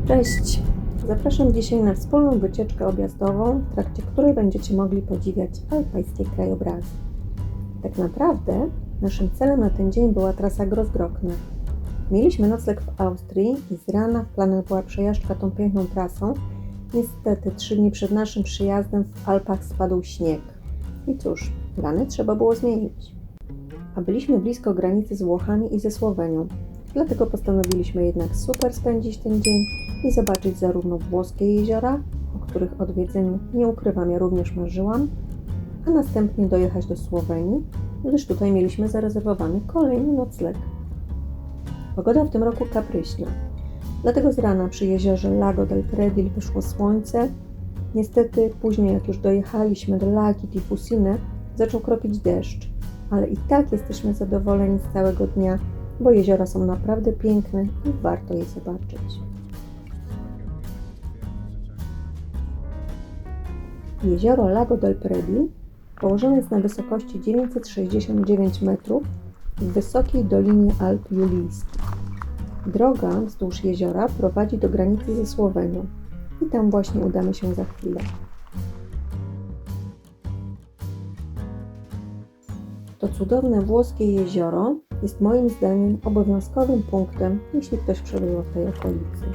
Cześć! Zapraszam dzisiaj na wspólną wycieczkę objazdową, w trakcie której będziecie mogli podziwiać alpejskie krajobrazy. Tak naprawdę naszym celem na ten dzień była trasa Grossglockner. Mieliśmy nocleg w Austrii i z rana w planach była przejażdżka tą piękną trasą. Niestety 3 dni przed naszym przyjazdem w Alpach spadł śnieg. I cóż, plany trzeba było zmienić. A byliśmy blisko granicy z Włochami i ze Słowenią. Dlatego postanowiliśmy jednak super spędzić ten dzień i zobaczyć zarówno włoskie jeziora, o których odwiedzeniu, nie ukrywam, ja również marzyłam, a następnie dojechać do Słowenii, gdyż tutaj mieliśmy zarezerwowany kolejny nocleg. Pogoda w tym roku kapryśna, dlatego z rana przy jeziorze Lago del Predil wyszło słońce. Niestety później, jak już dojechaliśmy do Laghi di Fusine, zaczął kropić deszcz, ale i tak jesteśmy zadowoleni z całego dnia, bo jeziora są naprawdę piękne i warto je zobaczyć. Jezioro Lago del Predil położone jest na wysokości 969 metrów w wysokiej dolinie Alp Julijskich. Droga wzdłuż jeziora prowadzi do granicy ze Słowenią i tam właśnie udamy się za chwilę. To cudowne włoskie jezioro jest moim zdaniem obowiązkowym punktem, jeśli ktoś przebywa w tej okolicy.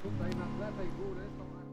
Tutaj na lewej góry to masz...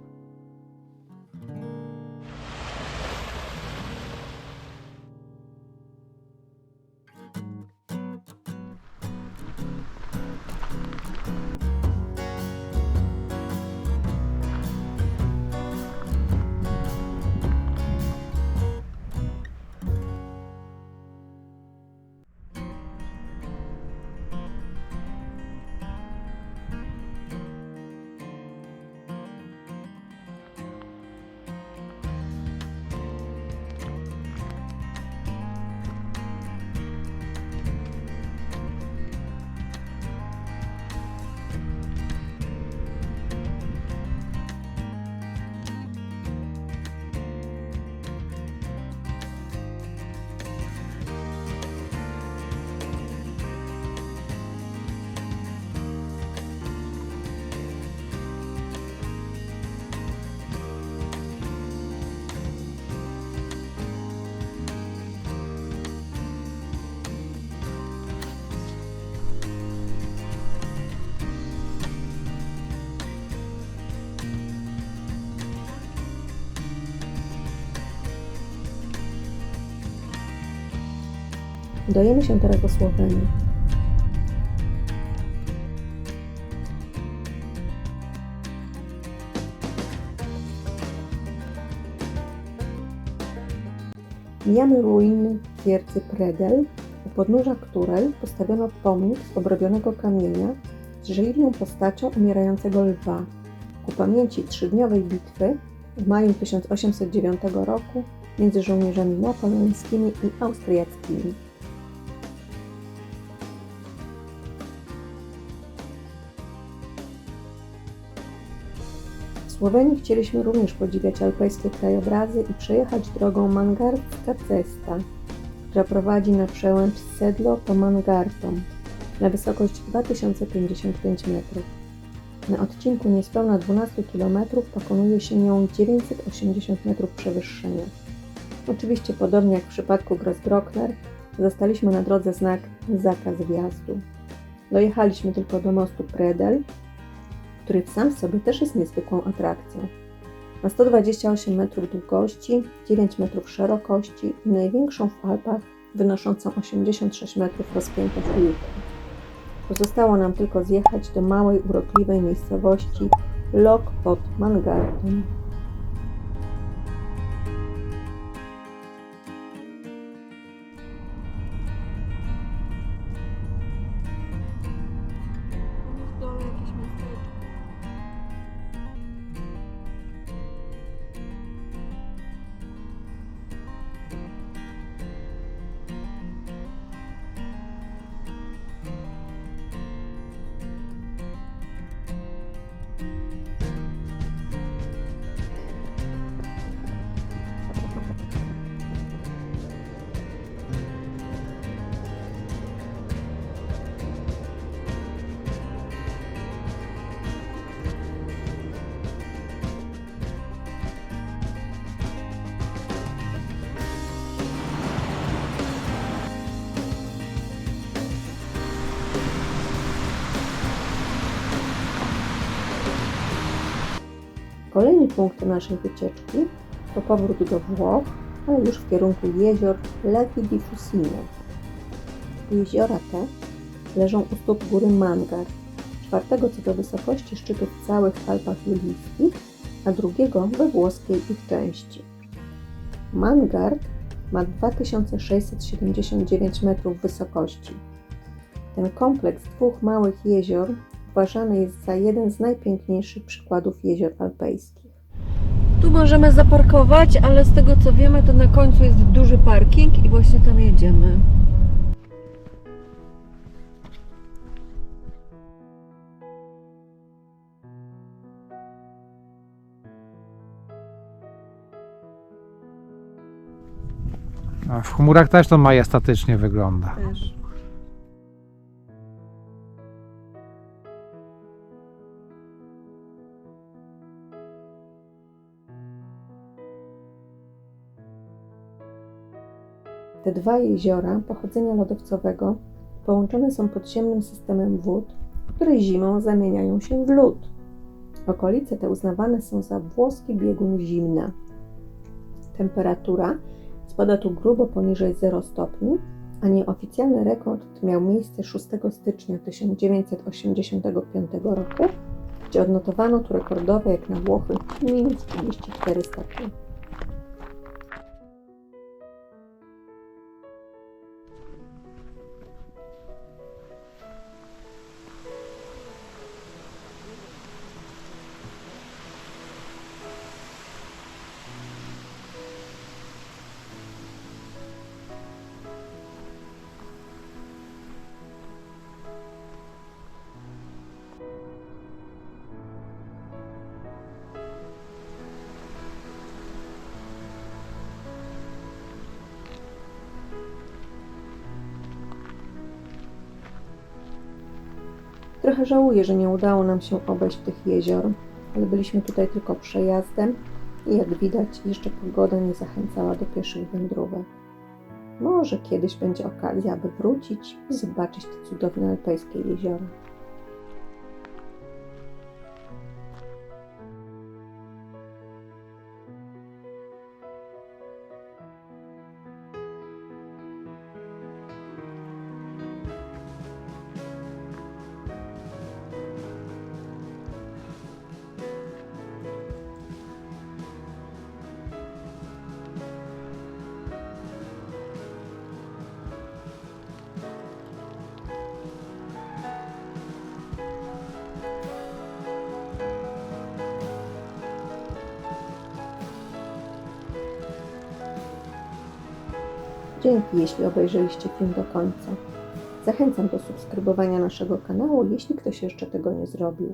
Udajemy się teraz do Słowenii. Mijamy ruiny twierdzy Predel, u podnóża której postawiono pomnik z obrobionego kamienia z żeliwną postacią umierającego lwa ku pamięci 3-dniowej bitwy w maju 1809 roku między żołnierzami napoleońskimi i austriackimi. Słowenii chcieliśmy również podziwiać alpejskie krajobrazy i przejechać drogą Mangarska Cesta, która prowadzi na przełęcz Sedlo po Mangartom na wysokość 2055 metrów. Na odcinku niespełna 12 km pokonuje się nią 980 metrów przewyższenia. Oczywiście podobnie jak w przypadku Grossglockner zastaliśmy na drodze znak zakaz wjazdu. Dojechaliśmy tylko do mostu Predel, który sam w sobie też jest niezwykłą atrakcją. Ma 128 metrów długości, 9 metrów szerokości i największą w Alpach, wynoszącą 86 metrów rozpiętą chwilkę. Pozostało nam tylko zjechać do małej, urokliwej miejscowości Lok pod Mangartem. Kolejny punkt naszej wycieczki to powrót do Włoch, ale już w kierunku jezior Laghi di Fucine. Jeziora te leżą u stóp góry Mangar, czwartego co do wysokości szczytu w całych Alpach Julijskich, a drugiego we włoskiej ich części. Mangard ma 2679 metrów wysokości. Ten kompleks dwóch małych jezior uważany jest za jeden z najpiękniejszych przykładów jezior alpejskich. Tu możemy zaparkować, ale z tego co wiemy, to na końcu jest duży parking i właśnie tam jedziemy. A w chmurach też to majestatycznie wygląda. Też. Te dwa jeziora pochodzenia lodowcowego połączone są podziemnym systemem wód, które zimą zamieniają się w lód. Okolice te uznawane są za włoski biegun zimna. Temperatura spada tu grubo poniżej 0 stopni, a nieoficjalny rekord miał miejsce 6 stycznia 1985 roku, gdzie odnotowano tu rekordowe jak na Włochy minus 34 stopnie. Trochę żałuję, że nie udało nam się obejść tych jezior, ale byliśmy tutaj tylko przejazdem i jak widać jeszcze pogoda nie zachęcała do pieszych wędrówek. Może kiedyś będzie okazja, aby wrócić i zobaczyć te cudowne alpejskie jeziora. Dzięki, jeśli obejrzeliście film do końca. Zachęcam do subskrybowania naszego kanału, jeśli ktoś jeszcze tego nie zrobił.